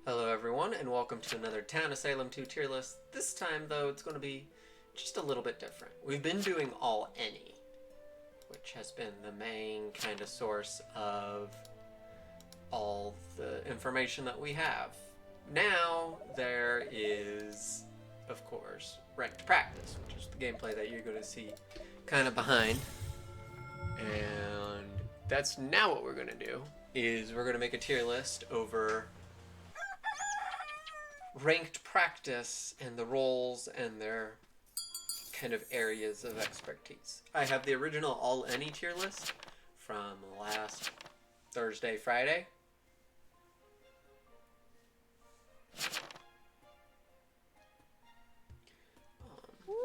Hello everyone, and welcome to another Town of Salem 2 tier list. This time, though, it's going to be just a little bit different. We've been doing all any, which has been the main kind of source of all the information that we have. Now, there is, of course, ranked practice, which is the gameplay that you're going to see kind of behind. And that's now what we're going to do, is we're going to make a tier list over ranked practice and the roles and their kind of areas of expertise. I have the original all any tier list from last Thursday, Friday.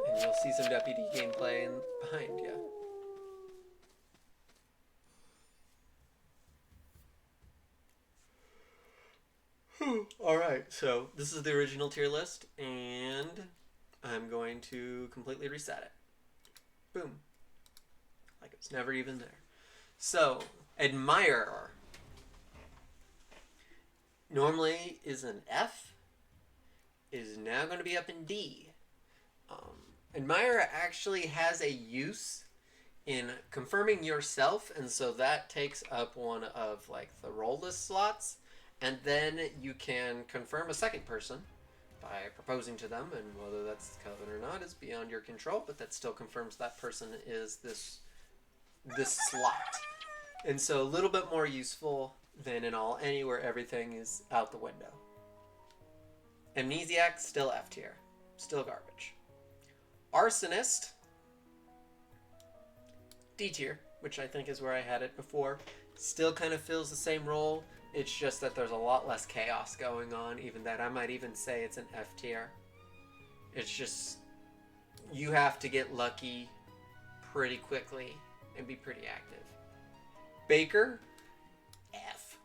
And you'll see some deputy gameplay behind you. Alright, so this is the original tier list, and I'm going to completely reset it. Boom. Like it was never even there. So, admirer normally is an F, is now going to be up in D. Admirer actually has a use in confirming yourself, and so that takes up one of like the role list slots. And then you can confirm a second person by proposing to them, and whether that's coven or not is beyond your control, but that still confirms that person is this slot. And so a little bit more useful than in all any, where everything is out the window. Amnesiac, still F tier. Still garbage. Arsonist, D tier, which I think is where I had it before. Still kind of fills the same role. It's just that there's a lot less chaos going on. Even that, I might even say it's an F tier. It's just, you have to get lucky pretty quickly and be pretty active. Baker, F.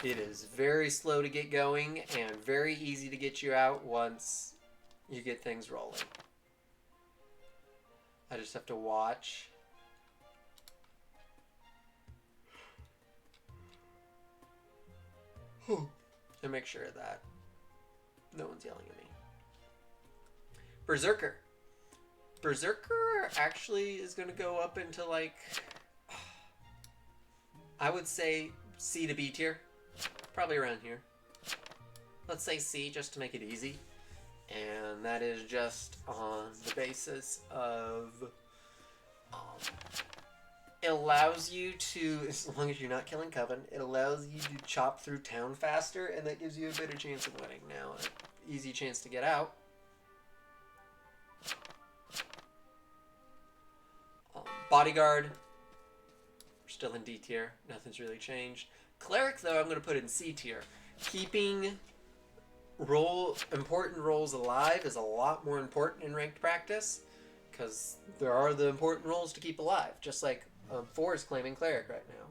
It is very slow to get going and very easy to get you out once you get things rolling. I just have to watch. And make sure that no one's yelling at me. Berserker. Berserker actually is going to go up into like, I would say C to B tier. Probably around here. Let's say C just to make it easy. And that is just on the basis of it allows you to, as long as you're not killing Coven, it allows you to chop through town faster, and that gives you a better chance of winning. Now, an easy chance to get out. Bodyguard, we're still in D tier. Nothing's really changed. Cleric, though, I'm going to put in C tier. Keeping important roles alive is a lot more important in ranked practice, because there are the important roles to keep alive, just like 4 is claiming Cleric right now.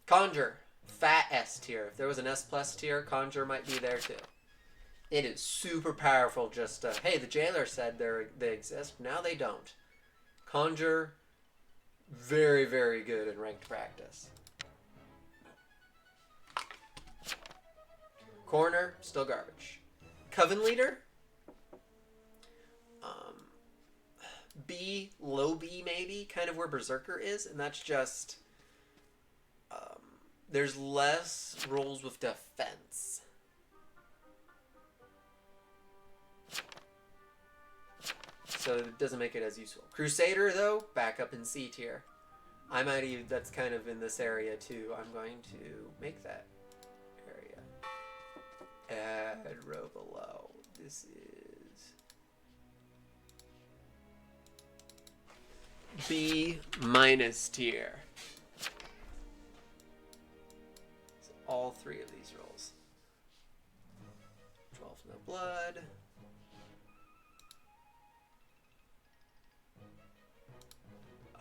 Conjure, fat S tier. If there was an S plus tier, Conjure might be there too. It is super powerful. Just hey, the jailer said they exist. Now they don't. Conjure, very, very good in ranked practice. Corner, still garbage. Coven leader, B, low B maybe, kind of where Berserker is, and that's just, there's less roles with defense. So it doesn't make it as useful. Crusader, though, back up in C tier. I might even, that's kind of in this area too. I'm going to make that area. Add row below. This is B minus tier. So all 3 of these rolls. 12 no blood.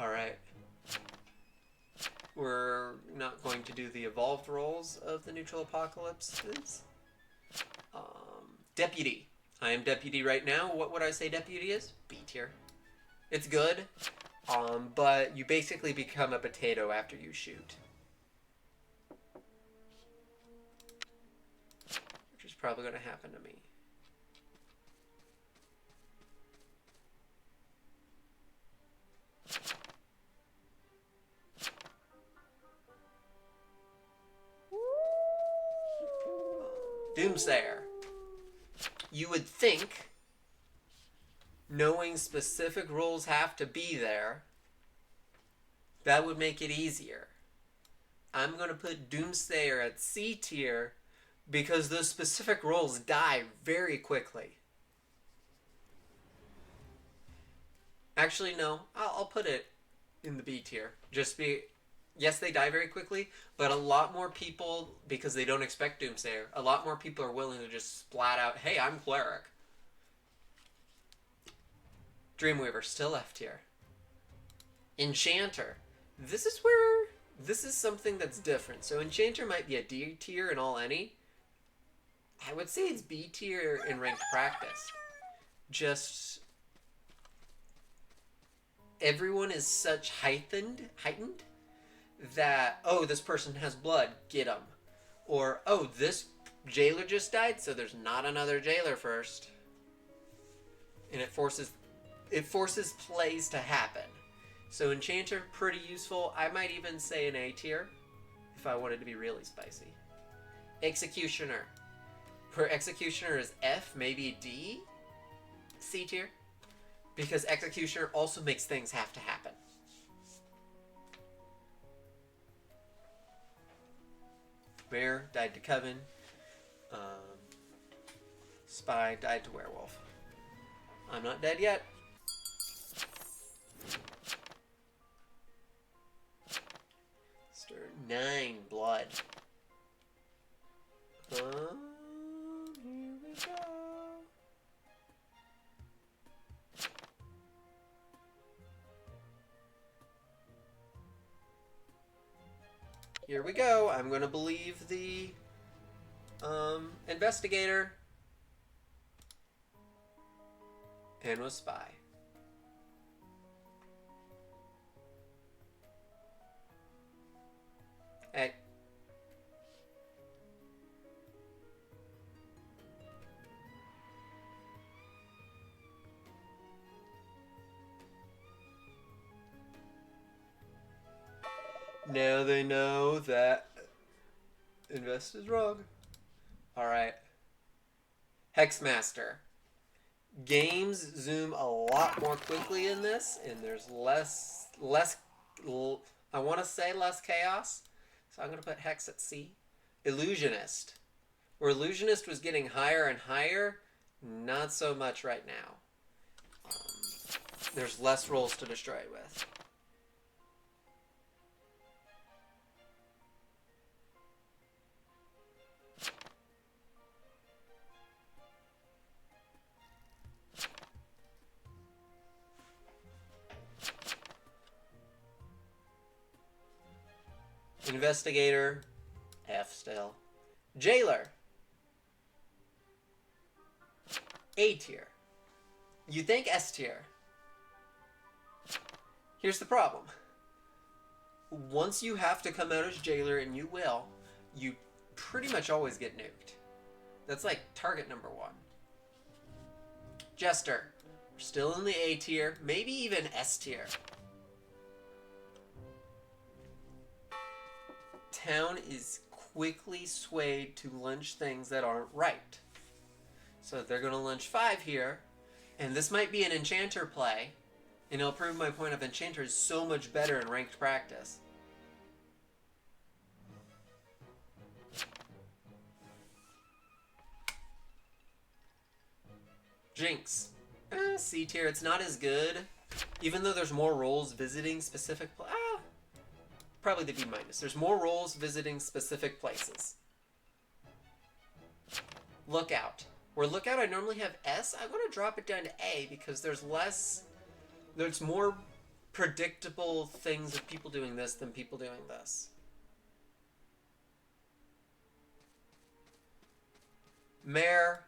Alright. We're not going to do the evolved roles of the neutral apocalypses. Deputy. I am deputy right now. What would I say deputy is? B tier. It's good. But you basically become a potato after you shoot. probably going to happen to me. Doomsayer. You would think, knowing specific rules have to be there, that would make it easier. I'm going to put Doomsayer at C tier because those specific roles die very quickly. Actually, no. I'll put it in the B tier. Yes, they die very quickly, but a lot more people, because they don't expect Doomsayer, a lot more people are willing to just splat out, hey, I'm Cleric. Dreamweaver, still F tier. Enchanter. This is something that's different. So Enchanter might be a D tier in all any. I would say it's B tier in ranked practice. Just everyone is such heightened that, oh, this person has blood, get them. Or, oh, this jailer just died, so there's not another jailer first. And it forces plays to happen. So Enchanter, pretty useful. I might even say an A tier if I wanted to be really spicy. Executioner. For Executioner is F, maybe D? C tier? Because Executioner also makes things have to happen. Bear died to Coven. Spy died to Werewolf. I'm not dead yet. Stir 9 blood. Here we go. Here we go. I'm going to believe the investigator. And was spy. Hey. Now they know that Invest is wrong. Alright. Hexmaster. Games zoom a lot more quickly in this, and there's less I want to say less chaos, so I'm going to put Hex at C. Illusionist. Where Illusionist was getting higher and higher, not so much right now. There's less rolls to destroy with. Investigator, F still. Jailer, A tier. You think S tier. Here's the problem. Once you have to come out as Jailer, and you will, you pretty much always get nuked. That's like target number 1. Jester, we're still in the A tier, maybe even S tier. Town is quickly swayed to lunch things that aren't right. So they're going to lunch 5 here, and this might be an Enchanter play, and it'll prove my point of Enchanter is so much better in ranked practice. Jinx. C tier, it's not as good, even though there's more roles visiting specific probably the B-. There's more roles visiting specific places. Lookout. Where Lookout I normally have S, I'm going to drop it down to A because there's more predictable things of people doing this than people doing this. Mare.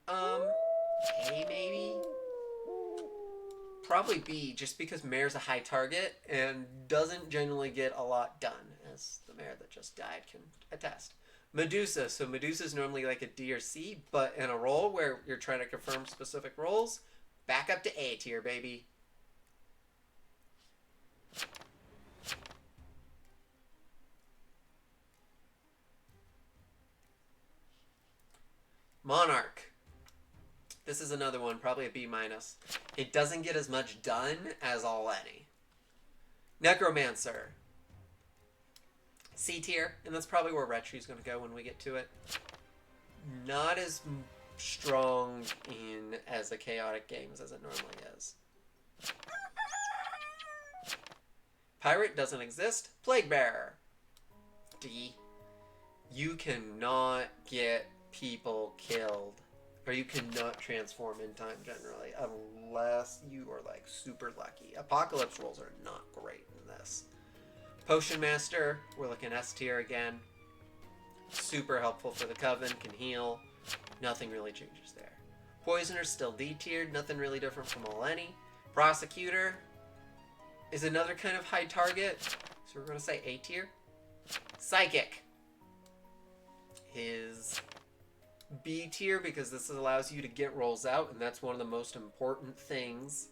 A maybe? Probably B, just because Mare's a high target and doesn't generally get a lot done, as the Mare that just died can attest. Medusa. So Medusa is normally like a D or C, but in a role where you're trying to confirm specific roles, back up to A tier, baby. Monarch. This is another one, probably a B minus. It doesn't get as much done as Aleni. Necromancer. C tier, and that's probably where Retri's going to go when we get to it. Not as strong in as a chaotic games as it normally is. Pirate doesn't exist. Plague Bearer. D. You cannot get people killed. Or you cannot transform in time generally. Unless you are like super lucky. Apocalypse rolls are not great in this. Potion Master. We're looking S tier again. Super helpful for the Coven. Can heal. Nothing really changes there. Poisoner still D tiered. Nothing really different from Aleni. Prosecutor is another kind of high target. So we're going to say A tier. Psychic is B tier because this allows you to get rolls out, and that's one of the most important things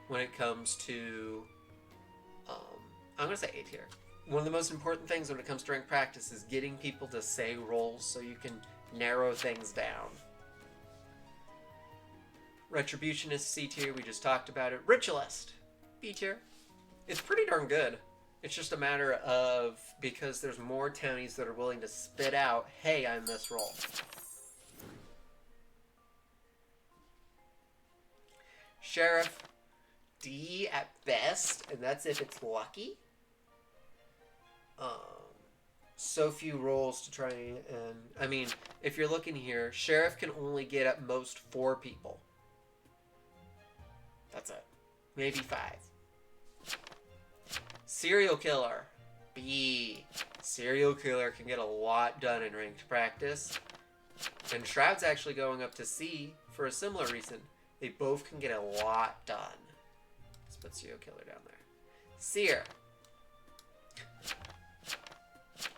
when it comes to I'm going to say A tier. One of the most important things when it comes to rank practice is getting people to say rolls so you can narrow things down. Retributionist, C tier, we just talked about it. Ritualist, B tier. It's pretty darn good. It's just a matter of, because there's more townies that are willing to spit out, hey, I'm this role. Sheriff, D at best, and that's if it's lucky. So few roles to try and... I mean, if you're looking here, Sheriff can only get at most 4 people. That's it. Maybe 5. Serial Killer. B. Serial Killer can get a lot done in ranked practice. And Shroud's actually going up to C for a similar reason. They both can get a lot done. Let's put Serial Killer down there. Seer.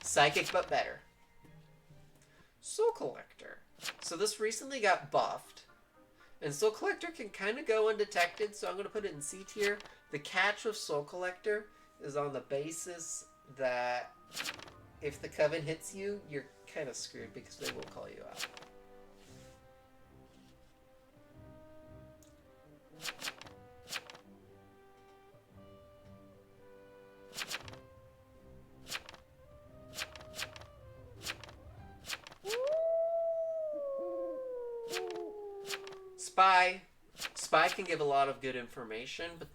Psychic, but better. Soul Collector. So this recently got buffed. And Soul Collector can kind of go undetected, so I'm going to put it in C tier. The catch with Soul Collector is on the basis that if the Coven hits you, you're kind of screwed because they will call you out. Spy. Spy can give a lot of good information, but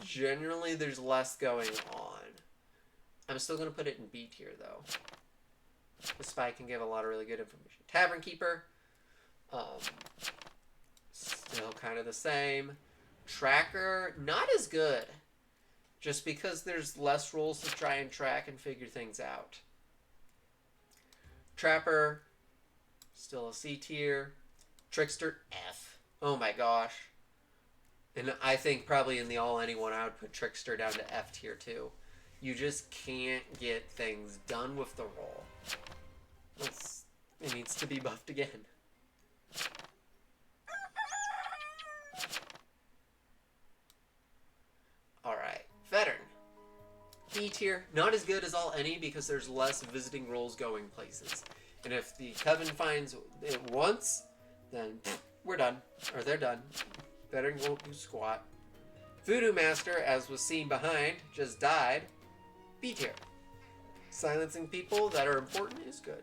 generally there's less going on. I'm still going to put it in B tier, though. The Spy can give a lot of really good information. Tavern Keeper. Still kind of the same. Tracker, not as good. Just because there's less rules to try and track and figure things out. Trapper, still a C tier. Trickster, F. Oh my gosh. And I think probably in the Aleni one, I would put Trickster down to F tier too. You just can't get things done with the roll. It needs to be buffed again. Alright. Veteran. B tier. Not as good as Aleni because there's less visiting roles going places. And if the Coven finds it once, then we're done. Or they're done. Veteran won't do squat. Voodoo Master, as was seen behind, just died. B tier. Silencing people that are important is good.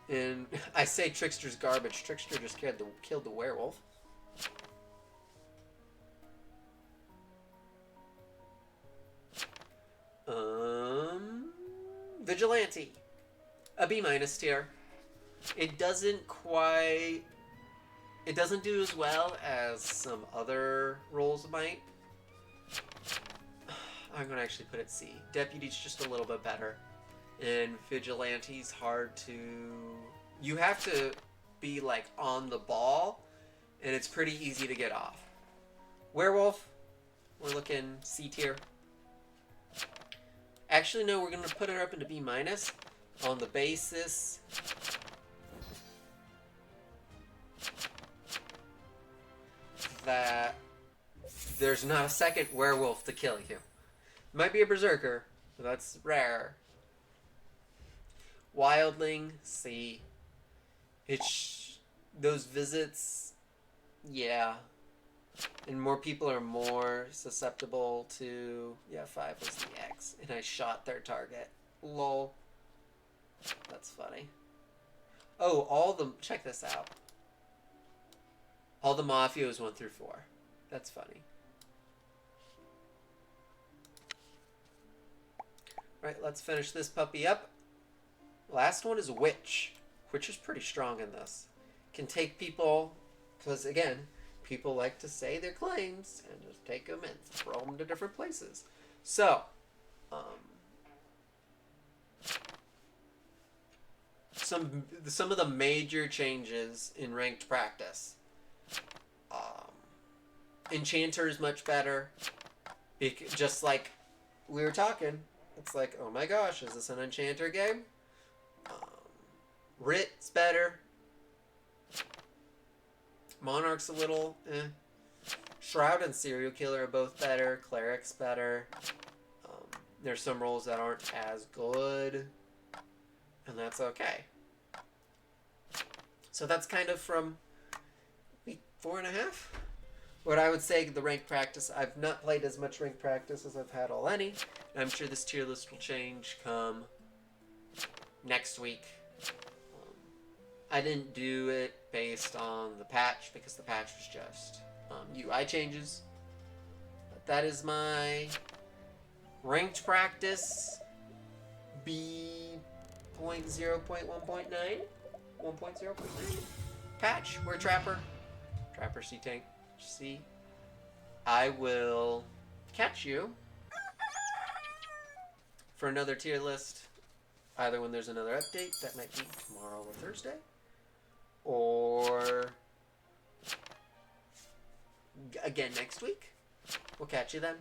And I say Trickster's garbage. Trickster just killed the werewolf. Vigilante. A B minus tier. It doesn't do as well as some other roles might. I'm going to actually put it C. Deputy's just a little bit better. And Vigilante's hard to... You have to be, like, on the ball, and it's pretty easy to get off. Werewolf. We're looking C tier. Actually, no, we're going to put her up into B- on the basis that there's not a second werewolf to kill you. Might be a berserker, but that's rare. Wildling, C. Those visits, yeah. And more people are more susceptible to... Yeah, 5 was the X. And I shot their target. Lol. That's funny. Oh, all the... Check this out. All the Mafios 1 through 4. That's funny. Alright, let's finish this puppy up. Last one is Witch. Witch is pretty strong in this. Can take people... Because, again... People like to say their claims and just take them and throw them to different places. So, some of the major changes in ranked practice. Enchanter is much better. Just like we were talking, it's like, oh my gosh, is this an Enchanter game? Writ's better. Monarch's a little Shroud and Serial Killer are both better. Cleric's better. There's some roles that aren't as good. And that's okay. So that's kind of from week 4.5. What I would say, the ranked practice, I've not played as much ranked practice as I've had already. I'm sure this tier list will change come next week. I didn't do it based on the patch because the patch was just UI changes. But that is my ranked practice B.0.1.9 1.0.9 patch. We're Trapper. Trapper C tank C. I will catch you for another tier list. Either when there's another update, that might be tomorrow or Thursday. Or again next week. We'll catch you then.